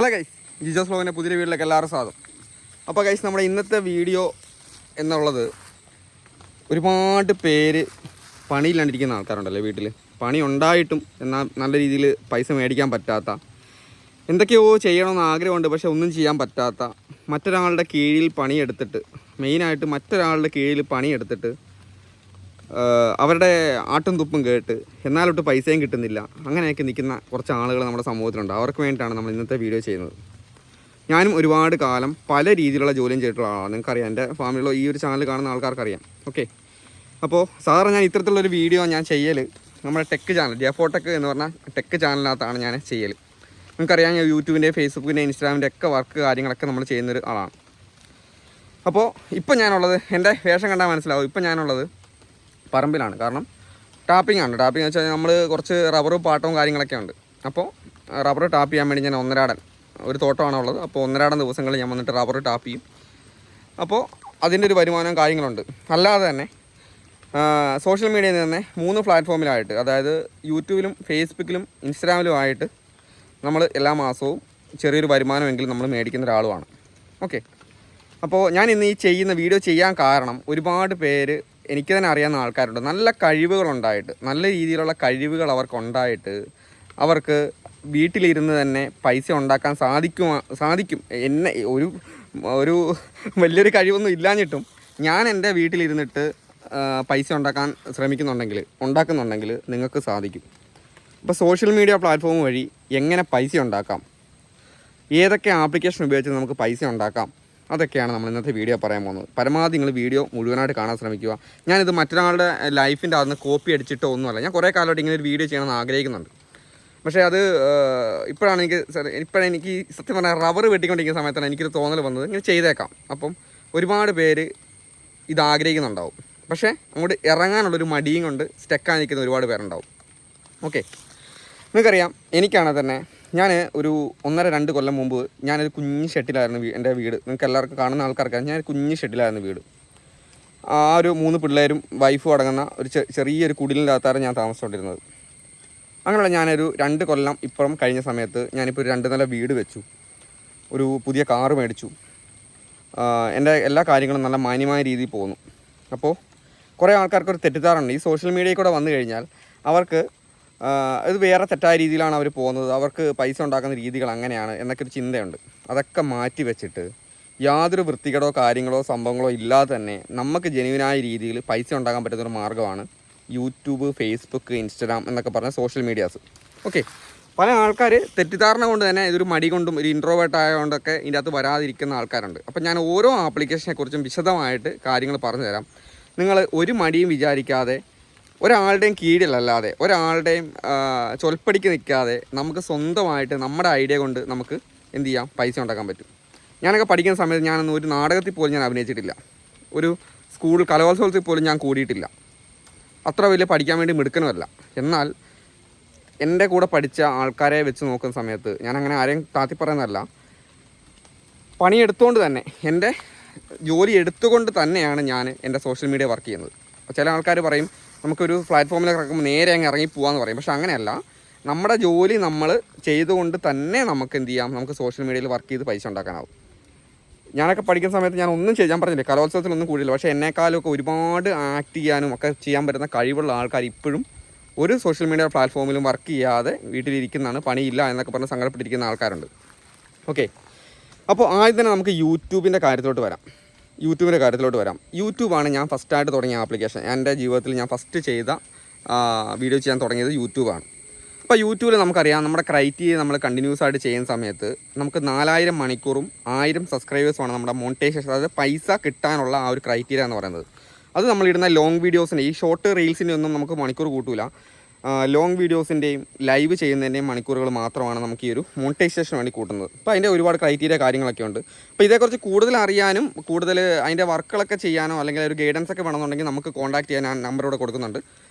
Hello guys, Jijos വ്ലോഗിൻ്റെ പുതിയ വീട്ടിലേക്ക് എല്ലാവരും സ്വാഗതം. അപ്പോൾ ഗൈസ്, നമ്മുടെ ഇന്നത്തെ വീഡിയോ എന്നുള്ളത് ഒരുപാട് പേര് പണിയില്ലാണ്ടിരിക്കുന്ന ആൾക്കാരുണ്ടല്ലോ വീട്ടിൽ. പണി ഉണ്ടായിട്ടും എന്നാൽ നല്ല രീതിയിൽ പൈസ മേടിക്കാൻ പറ്റാത്ത, എന്തൊക്കെയോ ചെയ്യണമെന്ന് ആഗ്രഹമുണ്ട് പക്ഷെ ഒന്നും ചെയ്യാൻ പറ്റാത്ത, മറ്റൊരാളുടെ കീഴിൽ പണിയെടുത്തിട്ട്, മെയിനായിട്ട് മറ്റൊരാളുടെ കീഴിൽ പണിയെടുത്തിട്ട് അവരുടെ ആട്ടും തുപ്പും കേട്ട് എന്നാലൊട്ട് പൈസയും കിട്ടുന്നില്ല, അങ്ങനെയൊക്കെ നിൽക്കുന്ന കുറച്ച് ആളുകൾ നമ്മുടെ സമൂഹത്തിലുണ്ട്. അവർക്ക് വേണ്ടിയിട്ടാണ് നമ്മൾ ഇന്നത്തെ വീഡിയോ ചെയ്യുന്നത്. ഞാനും ഒരുപാട് കാലം പല രീതിയിലുള്ള ജോലിയും ചെയ്തിട്ടുള്ള ആളാണ്. നിങ്ങൾക്കറിയാം, എൻ്റെ ഫാമിലിയിലോ ഈ ഒരു ചാനൽ കാണുന്ന ആൾക്കാർക്കറിയാം. ഓക്കെ, അപ്പോൾ സാധാരണ ഞാൻ ഇത്തരത്തിലുള്ളൊരു വീഡിയോ ഞാൻ ചെയ്യൽ നമ്മുടെ ടെക് ചാനൽ, ജെഫോടെക് എന്ന് പറഞ്ഞാൽ ടെക് ചാനലിനകത്താണ് ഞാൻ ചെയ്യൽ. നിങ്ങൾക്കറിയാം, ഞാൻ യൂട്യൂബിൻ്റെ, ഫേസ്ബുക്കിൻ്റെ, ഇൻസ്റ്റാഗ്രാമിൻ്റെ ഒക്കെ വർക്ക് കാര്യങ്ങളൊക്കെ നമ്മൾ ചെയ്യുന്നൊരു ആളാണ്. അപ്പോൾ ഇപ്പം ഞാനുള്ളത്, എൻ്റെ വേഷം കണ്ടാൽ മനസ്സിലാവും, ഇപ്പം ഞാനുള്ളത് പറമ്പിലാണ്. കാരണം ടാപ്പിംഗ് ആണ്. ടാപ്പിംഗ് എന്ന് വെച്ചാൽ നമ്മൾ കുറച്ച് റബ്ബറും പാട്ടവും കാര്യങ്ങളൊക്കെ ഉണ്ട്. അപ്പോൾ റബ്ബർ ടാപ്പ് ചെയ്യാൻ വേണ്ടി ഞാൻ ഒന്നരാടൻ ഒരു തോട്ടമാണ് ഉള്ളത്. അപ്പോൾ ഒന്നരാടൻ ദിവസങ്ങളിൽ ഞാൻ വന്നിട്ട് റബ്ബർ ടാപ്പ് ചെയ്യും. അപ്പോൾ അതിൻ്റെ ഒരു വരുമാനവും കാര്യങ്ങളുണ്ട്. അല്ലാതെ തന്നെ സോഷ്യൽ മീഡിയയിൽ തന്നെ 3 പ്ലാറ്റ്ഫോമിലായിട്ട്, അതായത് യൂട്യൂബിലും ഫേസ്ബുക്കിലും ഇൻസ്റ്റാഗ്രാമിലുമായിട്ട് നമ്മൾ എല്ലാ മാസവും ചെറിയൊരു വരുമാനമെങ്കിലും നമ്മൾ മേടിക്കുന്ന ഒരാളുമാണ്. ഓക്കെ, അപ്പോൾ ഞാൻ ഇന്ന് ഈ ചെയ്യുന്ന വീഡിയോ ചെയ്യാൻ കാരണം, ഒരുപാട് പേര് എനിക്ക് തന്നെ അറിയാവുന്ന ആൾക്കാരുണ്ട്, നല്ല കഴിവുകളുണ്ടായിട്ട്, നല്ല രീതിയിലുള്ള കഴിവുകൾ അവർക്കുണ്ടായിട്ട് അവർക്ക് വീട്ടിലിരുന്ന് തന്നെ പൈസ ഉണ്ടാക്കാൻ സാധിക്കും. എന്നെ ഒരു വലിയൊരു കഴിവൊന്നും ഇല്ലാഞ്ഞിട്ടും ഞാൻ എൻ്റെ വീട്ടിലിരുന്നിട്ട് പൈസ ഉണ്ടാക്കുന്നുണ്ടെങ്കിൽ നിങ്ങൾക്ക് സാധിക്കും. ഇപ്പോൾ സോഷ്യൽ മീഡിയ പ്ലാറ്റ്ഫോം വഴി എങ്ങനെ പൈസ ഉണ്ടാക്കാം, ഏതൊക്കെ ആപ്ലിക്കേഷൻ ഉപയോഗിച്ച് നമുക്ക് പൈസ ഉണ്ടാക്കാം, അതൊക്കെയാണ് നമ്മൾ ഇന്നത്തെ വീഡിയോ പറയാൻ പോകുന്നത്. പരമാവധി നിങ്ങൾ വീഡിയോ മുഴുവനായിട്ട് കാണാൻ ശ്രമിക്കുക. ഞാനിത് മറ്റൊരാളുടെ ലൈഫിൻ്റെ അകത്ത് കോപ്പി അടിച്ചിട്ടോ ഒന്നുമല്ല. ഞാൻ കുറേ കാലമായിട്ട് ഇങ്ങനെ ഒരു വീഡിയോ ചെയ്യണമെന്ന് ആഗ്രഹിക്കുന്നുണ്ട്. പക്ഷേ അത് ഇപ്പോഴെനിക്ക് സത്യം പറഞ്ഞാൽ റബ്ബർ വെട്ടിക്കൊണ്ടിരിക്കുന്ന സമയത്താണ് എനിക്കൊരു തോന്നൽ വന്നത്, ഇങ്ങനെ ചെയ്തേക്കാം. അപ്പം ഒരുപാട് പേര് ഇത് ആഗ്രഹിക്കുന്നുണ്ടാവും, പക്ഷേ അങ്ങോട്ട് ഇറങ്ങാനുള്ളൊരു മടിയും കൊണ്ട് സ്റ്റക്കായി നിൽക്കുന്ന ഒരുപാട് പേരുണ്ടാവും. ഓക്കെ, നിങ്ങൾക്കറിയാം, എനിക്കാണെങ്കിൽ തന്നെ ഞാൻ ഒരു 1.5-2 കൊല്ലം മുമ്പ് ഞാനൊരു കുഞ്ഞ് ഷെഡിലായിരുന്നു എൻ്റെ വീട്. നിങ്ങൾക്ക് എല്ലാവർക്കും കാണുന്ന ആൾക്കാർക്കാണ്, ഞാൻ കുഞ്ഞ് ഷെഡിലായിരുന്നു വീട്. ആ ഒരു 3 പിള്ളേരും വൈഫും അടങ്ങുന്ന ഒരു ചെറിയൊരു കുടിലിനകത്താണ് ഞാൻ താമസിച്ചുകൊണ്ടിരുന്നത്. അങ്ങനെയുള്ള ഞാനൊരു 2 കൊല്ലം ഇപ്പുറം കഴിഞ്ഞ സമയത്ത് ഞാനിപ്പോൾ ഒരു 2 നില വീട് വെച്ചു, ഒരു പുതിയ കാറ് മേടിച്ചു. എൻ്റെ എല്ലാ കാര്യങ്ങളും നല്ല മാന്യമായ രീതിയിൽ പോകുന്നു. അപ്പോൾ കുറേ ആൾക്കാർക്കൊരു തെറ്റിദ്ധാരണയുണ്ട്, ഈ സോഷ്യൽ മീഡിയയിൽ കൂടെ വന്നു കഴിഞ്ഞാൽ അവർക്ക് ഇത് വേറെ തെറ്റായ രീതിയിലാണ് അവർ പോകുന്നത്, അവർക്ക് പൈസ ഉണ്ടാക്കുന്ന രീതികൾ അങ്ങനെയാണ് എന്നൊക്കെ ഒരു ചിന്തയുണ്ട്. അതൊക്കെ മാറ്റി വെച്ചിട്ട് യാതൊരു വൃത്തികേടോ കാര്യങ്ങളോ സംഭവങ്ങളോ ഇല്ലാതെ തന്നെ നമുക്ക് ജെന്യുവിനായ രീതിയിൽ പൈസ ഉണ്ടാക്കാൻ പറ്റുന്നൊരു മാർഗ്ഗമാണ് യൂട്യൂബ്, ഫേസ്ബുക്ക്, ഇൻസ്റ്റാഗ്രാം എന്നൊക്കെ പറഞ്ഞ സോഷ്യൽ മീഡിയാസ്. ഓക്കെ, പല ആൾക്കാർ തെറ്റിദ്ധാരണ കൊണ്ട് തന്നെ ഇതൊരു മടി കൊണ്ടും ഒരു ഇൻട്രോവേർട്ട് ആയതുകൊണ്ടൊക്കെ ഇതിൻ്റെ അകത്ത് വരാതിരിക്കുന്ന ആൾക്കാരുണ്ട്. അപ്പോൾ ഞാൻ ഓരോ ആപ്ലിക്കേഷനെക്കുറിച്ചും വിശദമായിട്ട് കാര്യങ്ങൾ പറഞ്ഞു തരാം. നിങ്ങൾ ഒരു മടിയും വിചാരിക്കാതെ, ഒരാളുടെയും കീഴിലല്ലാതെ, ഒരാളുടെയും ചൊൽപ്പടിക്ക് നിൽക്കാതെ നമുക്ക് സ്വന്തമായിട്ട് നമ്മുടെ ഐഡിയ കൊണ്ട് നമുക്ക് എന്ത് ചെയ്യാം, പൈസ ഉണ്ടാക്കാൻ പറ്റും. ഞാനൊക്കെ പഠിക്കുന്ന സമയത്ത് ഞാനൊന്നും ഒരു നാടകത്തിൽ പോലും ഞാൻ അഭിനയിച്ചിട്ടില്ല, ഒരു സ്കൂൾ കലോത്സവത്തിൽ പോലും ഞാൻ കൂടിയിട്ടില്ല, അത്ര വലിയ പഠിക്കാൻ വേണ്ടി മിടുക്കനുമല്ല. എന്നാൽ എൻ്റെ കൂടെ പഠിച്ച ആൾക്കാരെ വെച്ച് നോക്കുന്ന സമയത്ത്, ഞാനങ്ങനെ ആരെയും താത്തി പറയുന്നതല്ല, പണിയെടുത്തുകൊണ്ട് തന്നെ, എൻ്റെ ജോലി എടുത്തുകൊണ്ട് തന്നെയാണ് ഞാൻ എൻ്റെ സോഷ്യൽ മീഡിയ വർക്ക് ചെയ്യുന്നത്. ചില ആൾക്കാർ പറയും നമുക്കൊരു പ്ലാറ്റ്ഫോമിലേക്ക് ഇറക്കുമ്പോൾ നേരെ അങ്ങ് ഇറങ്ങി പോകാമെന്ന് പറയും. പക്ഷെ അങ്ങനെയല്ല, നമ്മുടെ ജോലി നമ്മൾ ചെയ്തുകൊണ്ട് തന്നെ നമുക്ക് എന്ത് ചെയ്യാം, നമുക്ക് സോഷ്യൽ മീഡിയയിൽ വർക്ക് ചെയ്ത് പൈസ ഉണ്ടാക്കാനാവും. ഞാനൊക്കെ പഠിക്കുന്ന സമയത്ത് ഞാൻ പറഞ്ഞില്ലേ, കലോത്സവത്തിലൊന്നും കൂടിയില്ല. പക്ഷേ എന്നെക്കാളൊക്കെ ഒരുപാട് ആക്ട് ചെയ്യാനും ഒക്കെ ചെയ്യാൻ പറ്റുന്ന കഴിവുള്ള ആൾക്കാർ ഇപ്പോഴും ഒരു സോഷ്യൽ മീഡിയ പ്ലാറ്റ്ഫോമിലും വർക്ക് ചെയ്യാതെ വീട്ടിലിരിക്കുന്നതാണ്, പണിയില്ല എന്നൊക്കെ പറഞ്ഞ് സങ്കടപ്പെട്ടിരിക്കുന്ന ആൾക്കാരുണ്ട്. ഓക്കെ, അപ്പോൾ ആദ്യം തന്നെ നമുക്ക് യൂട്യൂബിൻ്റെ കാര്യത്തിലോട്ട് വരാം. യൂട്യൂബാണ് ഞാൻ ഫസ്റ്റായിട്ട് തുടങ്ങിയ ആപ്ലിക്കേഷൻ. എൻ്റെ ജീവിതത്തിൽ ഞാൻ ഫസ്റ്റ് ചെയ്ത വീഡിയോ ചെയ്യാൻ തുടങ്ങിയത് യൂട്യൂബാണ്. അപ്പോൾ യൂട്യൂബിൽ നമുക്കറിയാം, നമ്മുടെ ക്രൈറ്റീരിയ നമ്മൾ കണ്ടിന്യൂസ് ആയിട്ട് ചെയ്യുന്ന സമയത്ത് നമുക്ക് 4000 മണിക്കൂറും 1000 സബ്സ്ക്രൈബേഴ്സുമാണ് നമ്മുടെ മോണിറ്റൈസേഷൻ, അതായത് പൈസ കിട്ടാനുള്ള ആ ഒരു ക്രൈറ്റീരിയ എന്ന് പറയുന്നത്. അത് നമ്മളിടുന്ന ലോങ് വീഡിയോസിൻ്റെ, ഈ ഷോർട്ട് റീൽസിൻ്റെ ഒന്നും നമുക്ക് മണിക്കൂർ കൂട്ടില്ല. ലോങ് വീഡിയോസിൻ്റെയും ലൈവ് ചെയ്യുന്നതിൻ്റെയും മണിക്കൂറുകൾ മാത്രമാണ് നമുക്ക് ഈ ഒരു മോണിറ്റൈസേഷന് വേണ്ടി കൂട്ടുന്നത്. അപ്പോൾ അതിൻ്റെ ഒരുപാട് ക്രൈറ്റീരിയ കാര്യങ്ങളൊക്കെ ഉണ്ട്. അപ്പോൾ ഇതേക്കുറിച്ച് കൂടുതൽ അറിയാനും കൂടുതൽ അതിൻ്റെ വർക്കുകളൊക്കെ ചെയ്യാനോ അല്ലെങ്കിൽ ഒരു ഗൈഡൻസ് ഒക്കെ വേണമെന്നുണ്ടെങ്കിൽ നമുക്ക് കോൺടാക്ട് ചെയ്യാൻ ഞാൻ നമ്പറോടെ കൊടുക്കുന്നുണ്ട്.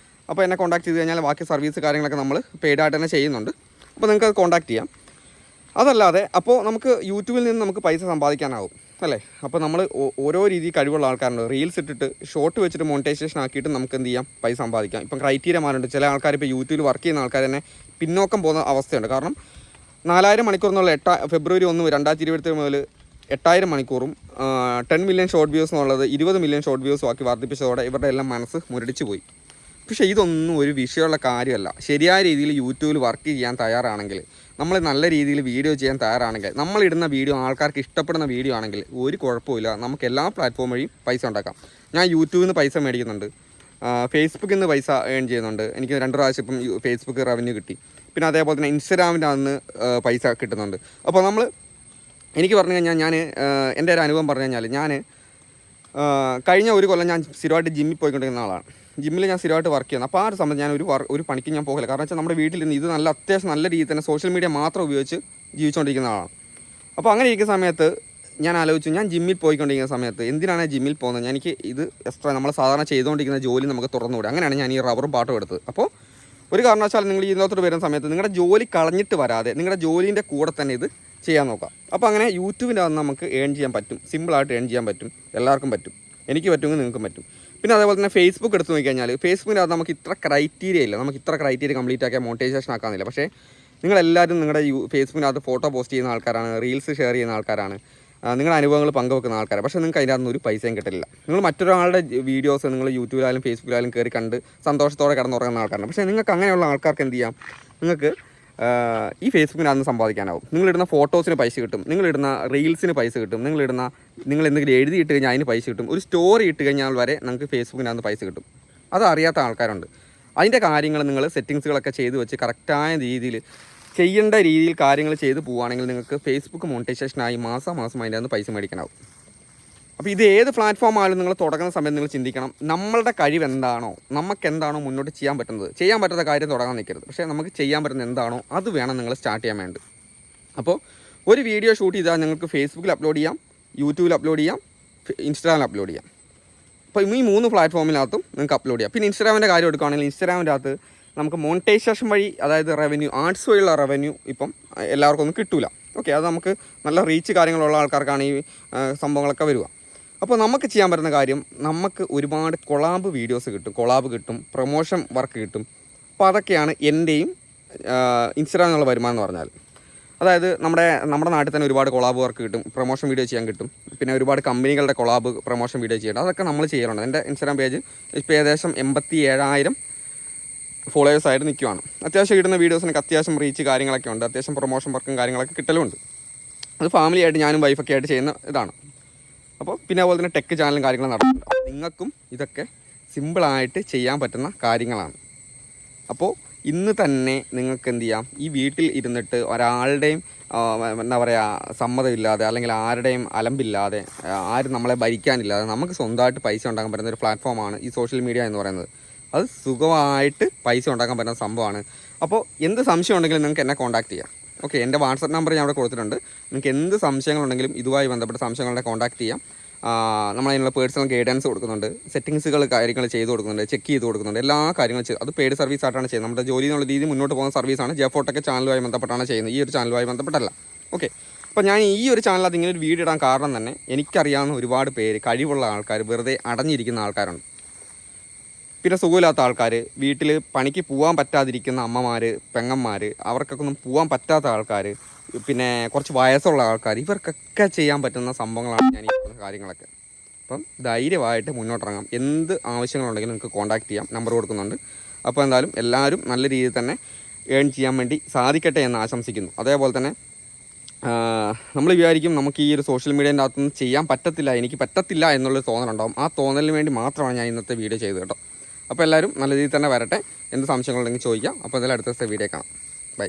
അപ്പോൾ എന്നെ കോൺടാക്ട് ചെയ്ത് കഴിഞ്ഞാൽ ബാക്കി സർവീസ് കാര്യങ്ങളൊക്കെ നമ്മൾ പെയ്ഡായിട്ട് തന്നെ ചെയ്യുന്നുണ്ട്. അപ്പോൾ നിങ്ങൾക്ക് അത് കോൺടാക്ട് ചെയ്യാം. അതല്ലാതെ അപ്പോൾ നമുക്ക് യൂട്യൂബിൽ നിന്ന് നമുക്ക് പൈസ സമ്പാദിക്കാനാവും അല്ലേ. അപ്പോൾ നമ്മൾ ഓരോ രീതി കഴിവുള്ള ആൾക്കാരുണ്ട്. റീൽസ് ഇട്ടിട്ട് ഷോർട്ട് വെച്ചിട്ട് മോണിറ്റൈസേഷൻ ആക്കിയിട്ട് നമുക്ക് എന്ത് ചെയ്യാം, പൈസ സമ്പാദിക്കാം. ഇപ്പം ക്രൈറ്റീരിയ മാറുന്നുണ്ട്. ചില ആൾക്കാർ ഇപ്പോൾ യൂട്യൂബിൽ വർക്ക് ചെയ്യുന്ന ആൾക്കാർ തന്നെ പിന്നോക്കം പോകുന്ന അവസ്ഥയുണ്ട്. കാരണം 4000 മണിക്കൂർ എന്നുള്ള ഫെബ്രുവരി 1 2023 മുതൽ 8000 മണിക്കൂറും 10 മില്യൺ ഷോർട്ട് വ്യൂസ് എന്നുള്ളത് 20 മില്യൺ ഷോർട്ട് വ്യൂസും ആക്കി വർദ്ധിപ്പിച്ചതോടെ ഇവരുടെ എല്ലാം മനസ്സ് മുരടിച്ചു പോയി. പക്ഷേ ഇതൊന്നും ഒരു വിഷയമുള്ള കാര്യമല്ല. ശരിയായ രീതിയിൽ യൂട്യൂബിൽ വർക്ക് ചെയ്യാൻ തയ്യാറാണെങ്കിൽ, നമ്മൾ നല്ല രീതിയിൽ വീഡിയോ ചെയ്യാൻ തയ്യാറാണെങ്കിൽ, നമ്മളിടുന്ന വീഡിയോ ആൾക്കാർക്ക് ഇഷ്ടപ്പെടുന്ന വീഡിയോ ആണെങ്കിൽ ഒരു കുഴപ്പമില്ല, നമുക്ക് എല്ലാ പ്ലാറ്റ്ഫോം വഴിയും പൈസ ഉണ്ടാക്കാം. ഞാൻ യൂട്യൂബിൽ നിന്ന് പൈസ മേടിക്കുന്നുണ്ട്, ഫേസ്ബുക്കിൽ നിന്ന് പൈസ ഏൺ ചെയ്യുന്നുണ്ട്. എനിക്ക് 2 പ്രാവശ്യം ഇപ്പം ഫേസ്ബുക്ക് റവന്യൂ കിട്ടി. പിന്നെ അതേപോലെ തന്നെ ഇൻസ്റ്റാഗ്രാമിൻ്റെ അന്ന് പൈസ കിട്ടുന്നുണ്ട്. അപ്പോൾ എനിക്ക് പറഞ്ഞു കഴിഞ്ഞാൽ എൻ്റെ ഒരു അനുഭവം പറഞ്ഞു കഴിഞ്ഞാൽ ഞാൻ കഴിഞ്ഞ ഒരു കൊല്ലം ഞാൻ സ്ഥിരമായിട്ട് ജിമ്മിൽ പോയിക്കൊണ്ടിരുന്ന ആളാണ്. ജിമ്മിൽ ഞാൻ സ്ഥിരമായിട്ട് വർക്ക് ചെയ്യുന്നത്. അപ്പോൾ ആ ഒരു സമയത്ത് ഞാൻ ഒരു പണിക്ക് ഞാൻ പോകില്ല. കാരണം വെച്ചാൽ നമ്മുടെ വീട്ടിൽ നിന്ന് ഇത് അത്യാവശ്യം നല്ല രീതിയിൽ തന്നെ സോഷ്യൽ മീഡിയ മാത്രം ഉപയോഗിച്ച് ജീവിച്ചുകൊണ്ടിരിക്കുന്ന ആളാണ്. അപ്പോൾ അങ്ങനെ ഇരിക്കുന്ന സമയത്ത് ഞാൻ ആലോചിച്ചു, ഞാൻ ജിമ്മിൽ പോയിക്കൊണ്ടിരിക്കുന്ന സമയത്ത് എന്തിനാണ് ജിമ്മിൽ പോകുന്നത്, എനിക്ക് ഇത് എക്സ്ട്രാ നമ്മൾ സാധാരണ ചെയ്തുകൊണ്ടിരിക്കുന്ന ജോലി നമുക്ക് തുറന്നുകൂടെ. അങ്ങനെയാണ് ഞാൻ ഈ റബ്ബറും പാട്ടും എടുത്തത്. അപ്പോൾ ഒരു കാരണവശാലും നിങ്ങൾ ഇതിനകത്തോട്ട് വരുന്ന സമയത്ത് നിങ്ങളുടെ ജോലി കളഞ്ഞിട്ട് വരാതെ നിങ്ങളുടെ ജോലീൻ്റെ കൂടെ തന്നെ ഇത് ചെയ്യാൻ നോക്കാം. അപ്പോൾ അങ്ങനെ യൂട്യൂബിൻ്റെ അകത്ത് നമുക്ക് ഏൺ ചെയ്യാൻ പറ്റും, സിമ്പിളായിട്ട് ഏൺ ചെയ്യാൻ പറ്റും, എല്ലാവർക്കും പറ്റും. എനിക്ക് പറ്റുമെങ്കിൽ നിങ്ങൾക്കും പറ്റും. പിന്നെ അതേപോലെ തന്നെ ഫേസ്ബുക്ക് എടുത്ത് നോക്കിക്കഴിഞ്ഞാൽ ഫേസ്ബുക്കിൻ്റെ അകത്ത് നമുക്ക് ഇത്ര ക്രൈറ്റീരിയ ഇല്ല, നമുക്ക് ഇത്ര ക്രൈറ്റീരിയ കംപ്ലീറ്റ് ആക്കിയാൽ മോണിറ്റൈസേഷൻ ആക്കാനില്ല. പക്ഷേ നിങ്ങളെല്ലാവരും നിങ്ങളുടെ ഫേസ്ബുക്കിനകത്ത് ഫോട്ടോ പോസ്റ്റ് ചെയ്യുന്ന ആൾക്കാരാണ്, റീൽസ് ഷെയർ ചെയ്യുന്ന ആൾക്കാരാണ്, നിങ്ങളുടെ അനുഭവങ്ങൾ പങ്കുവെക്കുന്ന ആൾക്കാരാണ്. പക്ഷേ നിങ്ങൾക്ക് അതിൻ്റെ അകത്ത് ഒരു പൈസയും കിട്ടില്ല. നിങ്ങൾ മറ്റൊരാളുടെ വീഡിയോസ് നിങ്ങൾ യൂട്യൂബിലായാലും ഫേസ്ബുക്കിലായാലും കയറി കണ്ട് സന്തോഷത്തോടെ കിടന്നുറങ്ങുന്ന ആൾക്കാരാണ്. പക്ഷേ നിങ്ങൾക്ക് അങ്ങനെയുള്ള ആൾക്കാർക്ക് എന്ത് ചെയ്യാം, നിങ്ങൾക്ക് ഈ ഫേസ്ബുക്കിനകത്ത് സമ്പാദിക്കാനാവും. നിങ്ങളിടുന്ന ഫോട്ടോസിന് പൈസ കിട്ടും, നിങ്ങളിടുന്ന റീൽസിന് പൈസ കിട്ടും, നിങ്ങൾ എന്തെങ്കിലും എഴുതിയിട്ട് കഴിഞ്ഞാൽ അതിന് പൈസ കിട്ടും, ഒരു സ്റ്റോറി ഇട്ട് കഴിഞ്ഞാൽ വരെ നിങ്ങൾക്ക് ഫേസ്ബുക്കിനകത്ത് പൈസ കിട്ടും. അത് അറിയാത്ത ആൾക്കാരുണ്ട്. അതിൻ്റെ കാര്യങ്ങൾ നിങ്ങൾ സെറ്റിങ്സുകളൊക്കെ ചെയ്ത് വെച്ച് കറക്റ്റായ രീതിയിൽ ചെയ്യേണ്ട രീതിയിൽ കാര്യങ്ങൾ ചെയ്ത് പോവുകയാണെങ്കിൽ നിങ്ങൾക്ക് ഫേസ്ബുക്ക് മോണിറ്റൈസേഷനായി മാസം അതിൻ്റെ അകത്ത് പൈസ മേടിക്കാനാവും. അപ്പോൾ ഇത് ഏത് പ്ലാറ്റ്ഫോം ആയാലും നിങ്ങൾ തുടങ്ങുന്ന സമയത്ത് നിങ്ങൾ ചിന്തിക്കണം, നമ്മളുടെ കഴിവ് എന്താണോ, നമുക്ക് എന്താണോ മുന്നോട്ട് ചെയ്യാൻ പറ്റുന്നത്. ചെയ്യാൻ പറ്റാത്ത കാര്യം തുടങ്ങാൻ നിൽക്കരുത്. പക്ഷേ നമുക്ക് ചെയ്യാൻ പറ്റുന്ന എന്താണോ അത് വേണം നിങ്ങൾ സ്റ്റാർട്ട് ചെയ്യാൻ വേണ്ടി. അപ്പോൾ ഒരു വീഡിയോ ഷൂട്ട് ചെയ്താൽ നിങ്ങൾക്ക് ഫേസ്ബുക്കിൽ അപ്ലോഡ് ചെയ്യാം, യൂട്യൂബിൽ അപ്ലോഡ് ചെയ്യാം, ഇൻസ്റ്റാഗ്രാമിൽ അപ്ലോഡ് ചെയ്യാം. അപ്പോൾ ഈ 3 പ്ലാറ്റ്ഫോമിനകത്തും നിങ്ങൾക്ക് അപ്ലോഡ് ചെയ്യാം. പിന്നെ ഇൻസ്റ്റാഗ്രാമിൻ്റെ കാര്യം എടുക്കുകയാണെങ്കിൽ ഇൻസ്റ്റാഗ്രാമിൻ്റെ അകത്ത് നമുക്ക് മോണിറ്റൈസേഷൻ വഴി, അതായത് റവന്യൂ, ആർട്സ് വഴിയുള്ള റവന്യൂ ഇപ്പം എല്ലാവർക്കും ഒന്നും കിട്ടില്ല. ഓക്കെ, അത് നമുക്ക് നല്ല റീച്ച് കാര്യങ്ങളുള്ള ആൾക്കാർക്കാണ് ഈ സംഭവങ്ങളൊക്കെ വരിക. അപ്പോൾ നമുക്ക് ചെയ്യാൻ പറ്റുന്ന കാര്യം, നമുക്ക് ഒരുപാട് കൊളാബ് വീഡിയോസ് കിട്ടും, പ്രൊമോഷൻ വർക്ക് കിട്ടും. അപ്പോൾ അതൊക്കെയാണ് എൻ്റെയും ഇൻസ്റ്റാഗ്രാമിൽ നിന്നുള്ള വരുമാനം എന്ന് പറഞ്ഞാൽ. അതായത് നമ്മുടെ നാട്ടിൽ തന്നെ ഒരുപാട് കൊളാബ് വർക്ക് കിട്ടും, പ്രൊമോഷൻ വീഡിയോ ചെയ്യാൻ കിട്ടും. പിന്നെ ഒരുപാട് കമ്പനികളുടെ കൊളാബ് പ്രൊമോഷൻ വീഡിയോ ചെയ്യണം, അതൊക്കെ നമ്മൾ ചെയ്യാറുണ്ട്. എൻ്റെ ഇൻസ്റ്റാഗ്രാം പേജ് ഇപ്പോൾ ഏകദേശം 87,000 ഫോളോവേഴ്സായിട്ട് നിൽക്കുവാണ്. അത്യാവശ്യം ഇടുന്ന വീഡിയോസിനൊക്കെ അത്യാവശ്യം റീച്ച് കാര്യങ്ങളൊക്കെ ഉണ്ട്, അത്യാവശ്യം പ്രൊമോഷൻ വർക്കും കാര്യങ്ങളൊക്കെ കിട്ടലുമുണ്ട്. അത് ഫാമിലിയായിട്ട് ഞാനും വൈഫൊക്കെ ആയിട്ട് ചെയ്യുന്ന ഇതാണ്. അപ്പോൾ പിന്നെ അതുപോലെ തന്നെ ടെക് ചാനലും കാര്യങ്ങളും നടക്കുന്നുണ്ട്. അപ്പോൾ നിങ്ങൾക്കും ഇതൊക്കെ സിമ്പിളായിട്ട് ചെയ്യാൻ പറ്റുന്ന കാര്യങ്ങളാണ്. അപ്പോൾ ഇന്ന് തന്നെ നിങ്ങൾക്ക് എന്ത് ചെയ്യാം, ഈ വീട്ടിൽ ഇരുന്നിട്ട് ഒരാളുടെയും എന്താ പറയുക സമ്മതമില്ലാതെ, അല്ലെങ്കിൽ ആരുടെയും അലമ്പില്ലാതെ, ആരും നമ്മളെ ഭരിക്കാനില്ലാതെ നമുക്ക് സ്വന്തമായിട്ട് പൈസ ഉണ്ടാക്കാൻ പറ്റുന്ന ഒരു പ്ലാറ്റ്ഫോമാണ് ഈ സോഷ്യൽ മീഡിയ എന്ന് പറയുന്നത്. അത് സുഖമായിട്ട് പൈസ ഉണ്ടാക്കാൻ പറ്റുന്ന സംഭവമാണ്. അപ്പോൾ എന്ത് സംശയം ഉണ്ടെങ്കിലും നിങ്ങൾക്ക് എന്നെ കോൺടാക്ട് ചെയ്യാം. ഓക്കെ, എൻ്റെ വാട്സപ്പ് നമ്പർ ഞാൻ അവിടെ കൊടുത്തിട്ടുണ്ട്. നിങ്ങൾക്ക് എന്ത് സംശയങ്ങളുണ്ടെങ്കിലും ഇതുമായി ബന്ധപ്പെട്ട സംശയങ്ങളെ കോൺടാക്ട് ചെയ്യാം. നമ്മളതിനുള്ള പേഴ്സണൽ ഗൈഡൻസ് കൊടുക്കുന്നുണ്ട്, സെറ്റിങ്സുകൾ കാര്യങ്ങൾ ചെയ്ത് കൊടുക്കുന്നുണ്ട്, ചെക്ക് ചെയ്ത് കൊടുക്കുന്നുണ്ട്, എല്ലാ കാര്യങ്ങളും അത് പെയ്ഡ് സർവീസ് ആയിട്ടാണ് ചെയ്യുന്നത്. നമ്മുടെ ജോലി എന്നുള്ള രീതി മുന്നോട്ട് പോകുന്ന സർവീസാണ്. ജെഫോട്ടൊക്കെ ചാനലുമായി ബന്ധപ്പെട്ടാണ് ചെയ്യുന്നത്, ഈ ഒരു ചാനലുമായി ബന്ധപ്പെട്ടല്ല. ഓക്കെ, അപ്പോൾ ഞാൻ ഈ ഒരു ചാനൽ അതിങ്ങനെ ഒരു വീഡിയോ ഇടാൻ കാരണം തന്നെ എനിക്കറിയാവുന്ന ഒരുപാട് പേര്, കഴിവുള്ള ആൾക്കാർ, വെറുതെ അടഞ്ഞിരിക്കുന്ന ആൾക്കാരുണ്ട്. പിന്നെ സുഖമില്ലാത്ത ആൾക്കാർ, വീട്ടിൽ പണിക്ക് പോകാൻ പറ്റാതിരിക്കുന്ന അമ്മമാർ, പെങ്ങന്മാർ, അവർക്കൊക്കെ ഒന്നും പോകാൻ പറ്റാത്ത ആൾക്കാർ, പിന്നെ കുറച്ച് വയസ്സുള്ള ആൾക്കാർ, ഇവർക്കൊക്കെ ചെയ്യാൻ പറ്റുന്ന സംഭവങ്ങളാണ് ഞാൻ ഈ പറയുന്ന കാര്യങ്ങളൊക്കെ. അപ്പം ധൈര്യമായിട്ട് മുന്നോട്ടിറങ്ങാം. എന്ത് ആവശ്യങ്ങളുണ്ടെങ്കിലും നിങ്ങൾക്ക് കോൺടാക്ട് ചെയ്യാം, നമ്പർ കൊടുക്കുന്നുണ്ട്. അപ്പോൾ എന്തായാലും എല്ലാവരും നല്ല രീതിയിൽ തന്നെ ഏൺ ചെയ്യാൻ വേണ്ടി സാധിക്കട്ടെ എന്ന് ആശംസിക്കുന്നു. അതേപോലെ തന്നെ നമ്മൾ വിചാരിക്കും നമുക്ക് ഈ ഒരു സോഷ്യൽ മീഡിയേൻ്റെ അകത്തുനിന്ന് ചെയ്യാൻ പറ്റത്തില്ല, എനിക്ക് പറ്റത്തില്ല എന്നുള്ളൊരു തോന്നലുണ്ടാകും. ആ തോന്നലിന് വേണ്ടി മാത്രമാണ് ഞാൻ ഇന്നത്തെ വീഡിയോ ചെയ്തത് കേട്ടോ. അപ്പോൾ എല്ലാവരും നല്ല രീതിയിൽ തന്നെ വരട്ടെ. എന്ത് സംശയങ്ങളുണ്ടെങ്കിൽ ചോദിക്കാം. അപ്പോൾ എന്തായാലും അടുത്ത ദിവസത്തെ വീഡിയോ കാണാം. ബൈ.